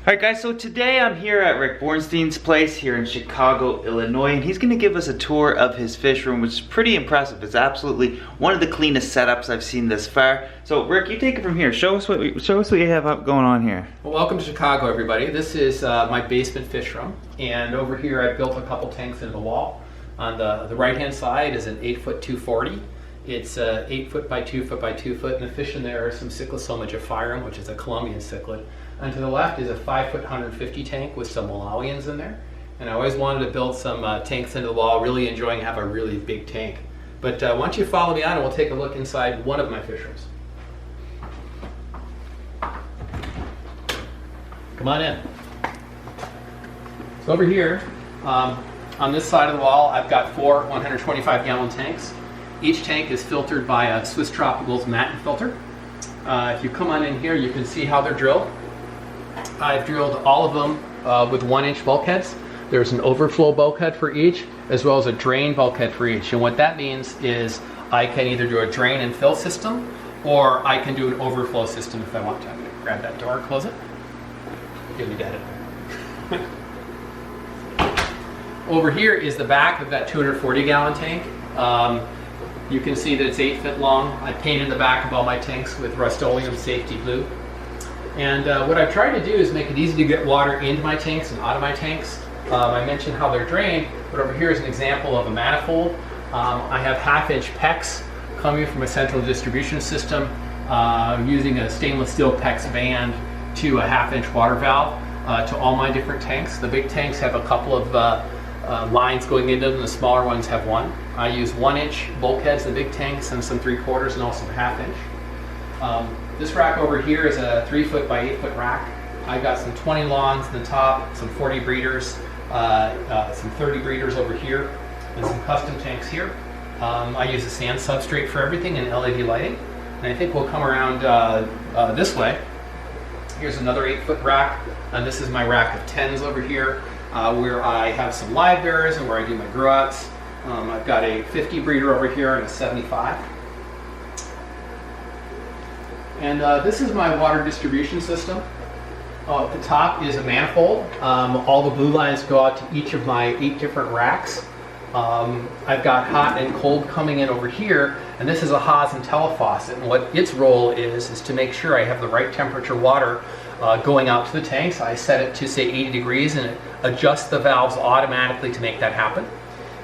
Alright guys, so today I'm here at Rick Bornstein's place here in Chicago, Illinois, and he's going to give us a tour of his fish room, which is pretty impressive. It's absolutely one of the cleanest setups I've seen thus far. So Rick, you take it from here. Show us what you have going on here. Well, welcome to Chicago, everybody. This is my basement fish room, and over here I built a couple tanks into the wall. On the right-hand side is an 8-foot 240. It's 8 foot by 2 foot by 2 foot, and the fish in there are some Cichlid Fishroom, which is a Colombian Cichlid. And to the left is a 5-foot 150 tank with some Malawians in there. And I always wanted to build some tanks into the wall, really enjoying having a really big tank. But why don't you follow me on and we'll take a look inside one of my fish rooms. Come on in. So over here, on this side of the wall, I've got 4 125-gallon tanks. Each tank is filtered by a Swiss Tropicals Matten filter. If you come on in here, you can see how they're drilled. I've drilled all of them with 1-inch bulkheads. There's an overflow bulkhead for each, as well as a drain bulkhead for each. And what that means is I can either do a drain and fill system, or I can do an overflow system if I want to. I'm going to grab that door and close it. You'll need to edit there. Over here is the back of that 240-gallon tank. You can see that it's 8 feet long. I painted the back of all my tanks with Rust-Oleum safety blue. And what I've tried to do is make it easy to get water into my tanks and out of my tanks. I mentioned how they're drained, but over here is an example of a manifold. I have 1/2-inch PEX coming from a central distribution system. I'm using a stainless steel PEX band to a 1/2-inch water valve to all my different tanks. The big tanks have a couple of lines going into them, the smaller ones have one. I use 1-inch bulkheads, the big tanks, and some 3/4 and also 1/2-inch. This rack over here is a 3-foot by 8-foot rack. I've got some 20 lawns in the top, some 40 breeders, some 30 breeders over here, and some custom tanks here. I use a sand substrate for everything and LED lighting. And I think we'll come around this way. Here's another 8-foot rack, and this is my rack of 10s over here, where I have some live bearers and where I do my growouts. I've got a 50 breeder over here and a 75. And this is my water distribution system. At the top is a manifold. All the blue lines go out to each of my 8 different racks. I've got hot and cold coming in over here, and this is a Haas and telefaucet. And what its role is to make sure I have the right temperature water going out to the tanks. I set it to say 80 degrees and it adjusts the valves automatically to make that happen.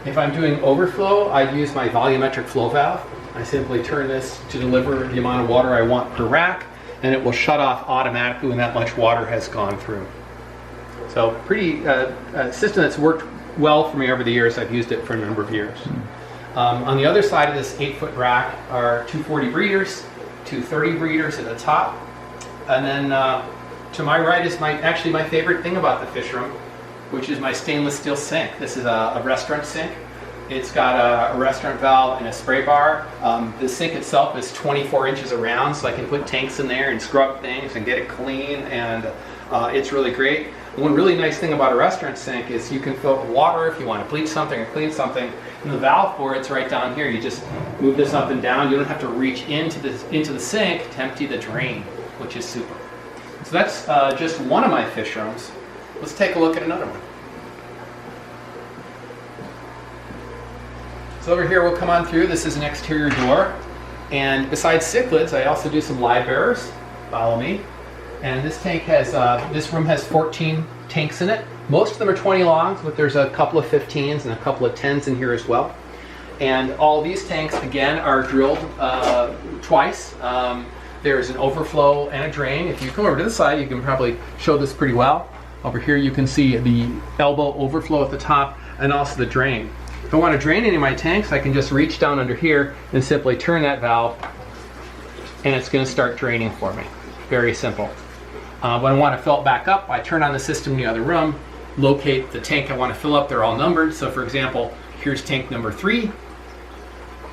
If I'm doing overflow, I use my volumetric flow valve. I simply turn this to deliver the amount of water I want per rack, and it will shut off automatically when that much water has gone through. So pretty system that's worked well for me over the years. I've used it for a number of years. On the other side of this 8-foot rack are 240 breeders, 230 breeders at the top, and then to my right is actually my favorite thing about the fish room, which is my stainless steel sink. This is a restaurant sink. It's got a restaurant valve and a spray bar. The sink itself is 24 inches around, so I can put tanks in there and scrub things and get it clean, and it's really great. One really nice thing about a restaurant sink is you can fill it with water if you want to bleach something or clean something, and the valve for it's right down here. You just move this up and down. You don't have to reach into the sink to empty the drain, which is super. So that's just one of my fish rooms. Let's take a look at another one. So over here we'll come on through. This is an exterior door, and besides cichlids I also do some live bearers. Follow me. And this tank has this room has 14 tanks in it. Most of them are 20 longs, but there's a couple of 15s and a couple of 10s in here as well. And all these tanks again are drilled twice. There's an overflow and a drain. If you come over to this side, you can probably show this pretty well. Over here you can see the elbow overflow at the top and also the drain. If I want to drain any of my tanks, I can just reach down under here and simply turn that valve, and it's going to start draining for me. Very simple. When I want to fill it back up, I turn on the system in the other room, locate the tank I want to fill up. They're all numbered. So for example, here's tank number 3.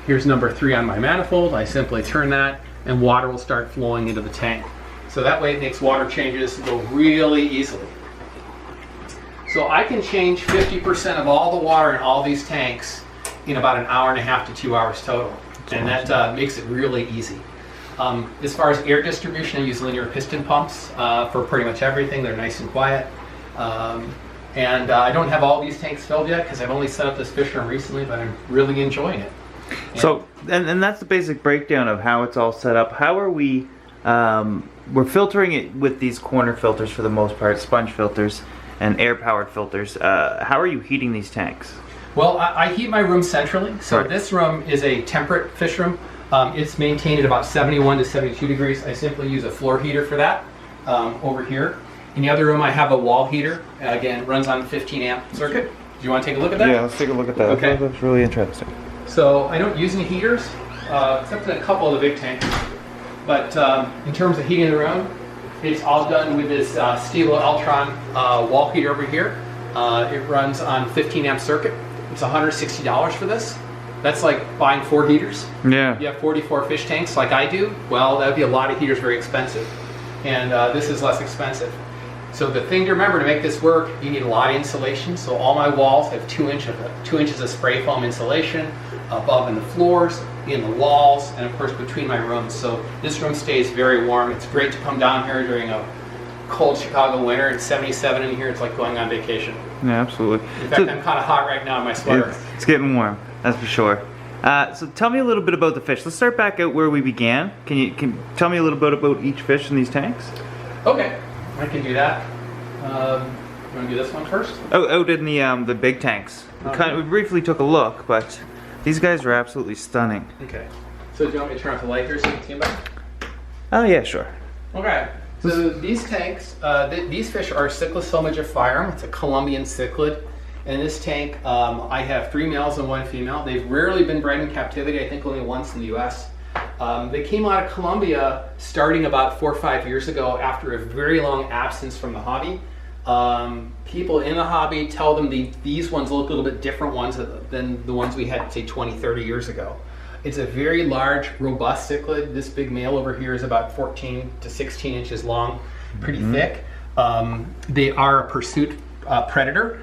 Here's number 3 on my manifold. I simply turn that, and water will start flowing into the tank. So that way it makes water changes go really easily. So I can change 50% of all the water in all these tanks in about 1.5 hours to 2 hours total. And that makes it really easy. As far as air distribution, I use linear piston pumps for pretty much everything. They're nice and quiet. And I don't have all these tanks filled yet because I've only set up this fish room recently, but I'm really enjoying it. So, and that's the basic breakdown of how it's all set up. How are we, we're filtering it with these corner filters for the most part, sponge filters and air-powered filters. How are you heating these tanks? Well, I heat my room centrally. So this room is a temperate fish room. It's maintained at about 71 to 72 degrees. I simply use a floor heater for that over here. In the other room, I have a wall heater. Again, runs on 15 amp circuit. Do you want to take a look at that? Yeah, let's take a look at that. Okay. That's really interesting. So I don't use any heaters, except in a couple of the big tanks. But in terms of heating the room, it's all done with this Stilo Eltron wall heater over here. It runs on 15 amp circuit. It's $160 for this. That's like buying 4 heaters. Yeah. You have 44 fish tanks like I do. Well, that would be a lot of heaters, very expensive. And this is less expensive. So the thing to remember to make this work, you need a lot of insulation. So all my walls have 2 inches of spray foam insulation above in the floors, in the walls, and of course between my rooms. So this room stays very warm. It's great to come down here during a cold Chicago winter. It's 77 in here. It's like going on vacation. Yeah, absolutely. In fact, I'm kind of hot right now in my sweater. It's getting warm, that's for sure. So tell me a little bit about the fish. Let's start back out where we began. Can you tell me a little bit about each fish in these tanks? Okay, I can do that. You want to do this one first? Oh, out in the big tanks. We briefly took a look, but these guys are absolutely stunning. Okay. So do you want me to turn off the light here so you can see them better? Oh yeah, sure. Okay. So these tanks, these fish are Cyclosoma jaffirum. It's a Colombian cichlid. In this tank, I have 3 males and 1 female. They've rarely been bred in captivity, I think only once in the US. They came out of Colombia starting about 4 or 5 years ago after a very long absence from the hobby. People in the hobby tell them these ones look a little bit different ones than the ones we had, say, 20, 30 years ago. It's a very large, robust cichlid. This big male over here is about 14 to 16 inches long, pretty thick. They are a pursuit predator.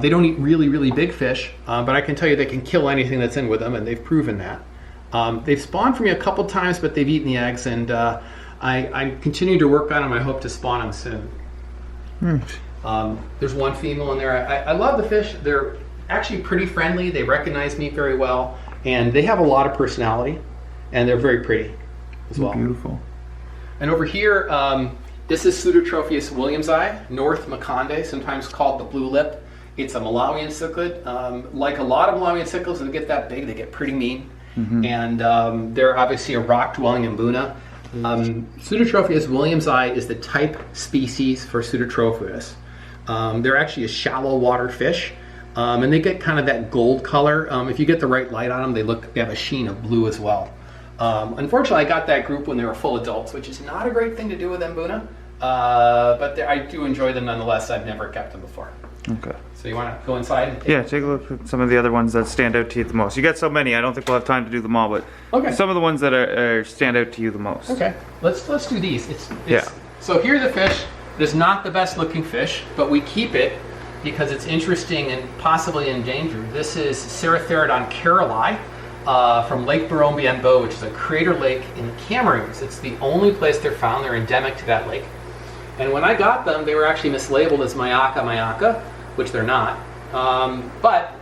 They don't eat really, really big fish, but I can tell you they can kill anything that's in with them, and they've proven that. They've spawned for me a couple times, but they've eaten the eggs, and I continue to work on them. I hope to spawn them soon. There's 1 female in there. I love the fish. They're actually pretty friendly. They recognize me very well, and they have a lot of personality, and they're very pretty as well. Beautiful. And over here, this is Pseudotropheus williamsi, North Maconde, sometimes called the blue lip. It's a Malawian cichlid. Like a lot of Malawian cichlids, when they get that big, they get pretty mean. And they're obviously a rock-dwelling Mbuna. Pseudotropheus williamsi is the type species for Pseudotropheus. They're actually a shallow water fish, and they get kind of that gold color. If you get the right light on them, they have a sheen of blue as well. Unfortunately, I got that group when they were full adults, which is not a great thing to do with Mbuna, but I do enjoy them nonetheless. I've never kept them before. Okay. So you want to go inside? And Yeah, take a look at some of the other ones that stand out to you the most. You got so many, I don't think we'll have time to do them all, but some of the ones that are stand out to you the most. Okay, let's do these. So here the fish. It is not the best looking fish, but we keep it because it's interesting and possibly endangered. This is Cerotherodon caroli from Lake Barombiambo, which is a crater lake in the Cameroons. It's the only place they're found. They're endemic to that lake. And when I got them, they were actually mislabeled as Myaka, which they're not. But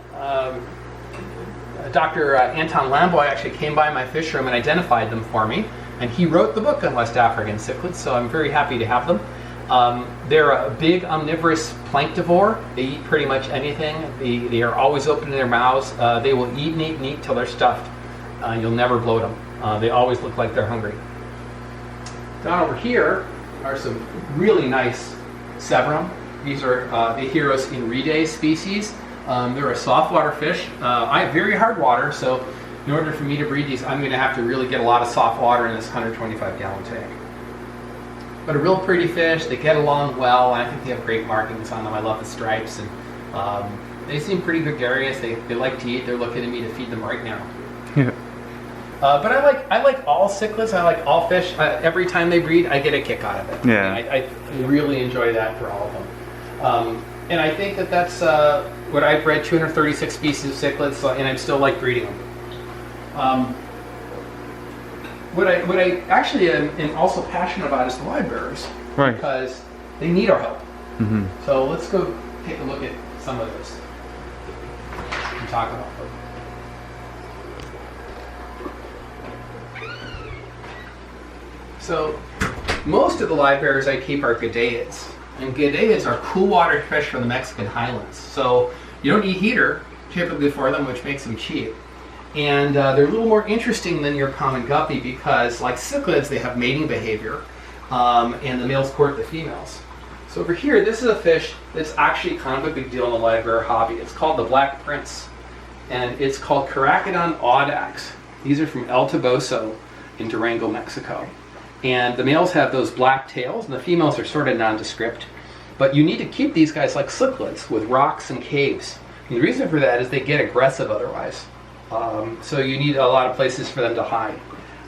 Dr. Anton Lamboy actually came by my fish room and identified them for me. And he wrote the book on West African cichlids, so I'm very happy to have them. They're a big omnivorous planktivore. They eat pretty much anything. They are always opening their mouths. They will eat and eat and eat till they're stuffed. You'll never bloat them. They always look like they're hungry. Down over here are some really nice Severum. These are the Heros inridae species. They're a saltwater fish. I have very hard water, so in order for me to breed these, I'm going to have to really get a lot of soft water in this 125-gallon tank. But a real pretty fish. They get along well. I think they have great markings on them. I love the stripes, and they seem pretty gregarious. They like to eat. They're looking at me to feed them right now. Yeah. But I like all cichlids. I like all fish. Every time they breed, I get a kick out of it. Yeah. I really enjoy that for all of them. And I think that's what I've bred 236 species of cichlids, and I still like breeding them. what I actually am also passionate about is the livebearers, Right. because they need our help. Mm-hmm. So let's go take a look at some of this and talk about them. So most of the livebearers I keep are gadeias, and gadeias are cool water fish from the Mexican highlands. So you don't need heater typically for them, which makes them cheap. And they're a little more interesting than your common guppy because, like cichlids, they have mating behavior, and the males court the females. So over here, this is a fish that's actually kind of a big deal in the livebearer hobby. It's called the Black Prince, and it's called Caracodon audax. These are from El Toboso in Durango, Mexico. And the males have those black tails, and the females are sort of nondescript. But you need to keep these guys like cichlids with rocks and caves. And the reason for that is they get aggressive otherwise. So you need a lot of places for them to hide.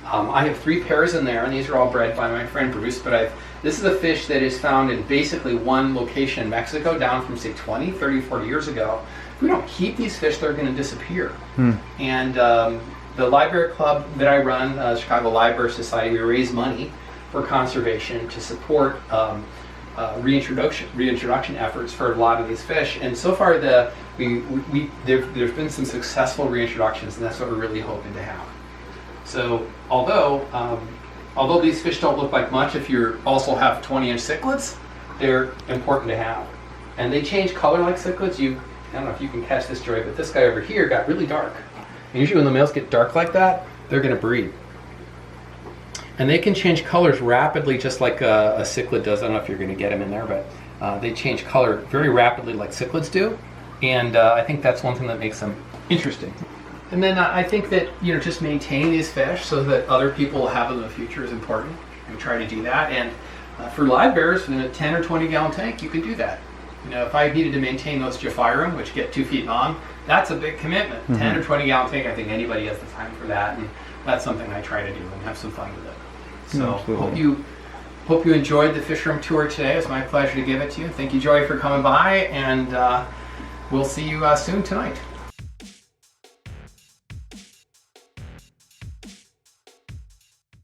I have 3 pairs in there, and these are all bred by my friend Bruce, but this is a fish that is found in basically one location in Mexico, down from say 20, 30, 40 years ago. If we don't keep these fish, they're going to disappear. And the livebearer club that I run, Chicago Livebearer Society, we raise money for conservation to support reintroduction efforts for a lot of these fish. And so far, there's been some successful reintroductions, and that's what we're really hoping to have. So although these fish don't look like much, if you also have 20-inch cichlids, they're important to have. And they change color like cichlids. I don't know if you can catch this, Joy, but this guy over here got really dark. And usually when the males get dark like that, they're going to breed. And they can change colors rapidly, just like a cichlid does. I don't know if you're going to get them in there, but they change color very rapidly like cichlids do. And I think that's one thing that makes them interesting. And then I think that just maintaining these fish so that other people will have them in the future is important. We try to do that. And for livebearers in a 10 or 20 gallon tank, you can do that. If I needed to maintain those Fishroom, which get 2 feet long, that's a big commitment. 10 or 20 gallon tank, I think anybody has the time for that, and that's something I try to do and have some fun with it. So hope you enjoyed the Fishroom tour today. It was my pleasure to give it to you. Thank you, Joy, for coming by, and we'll see you soon tonight.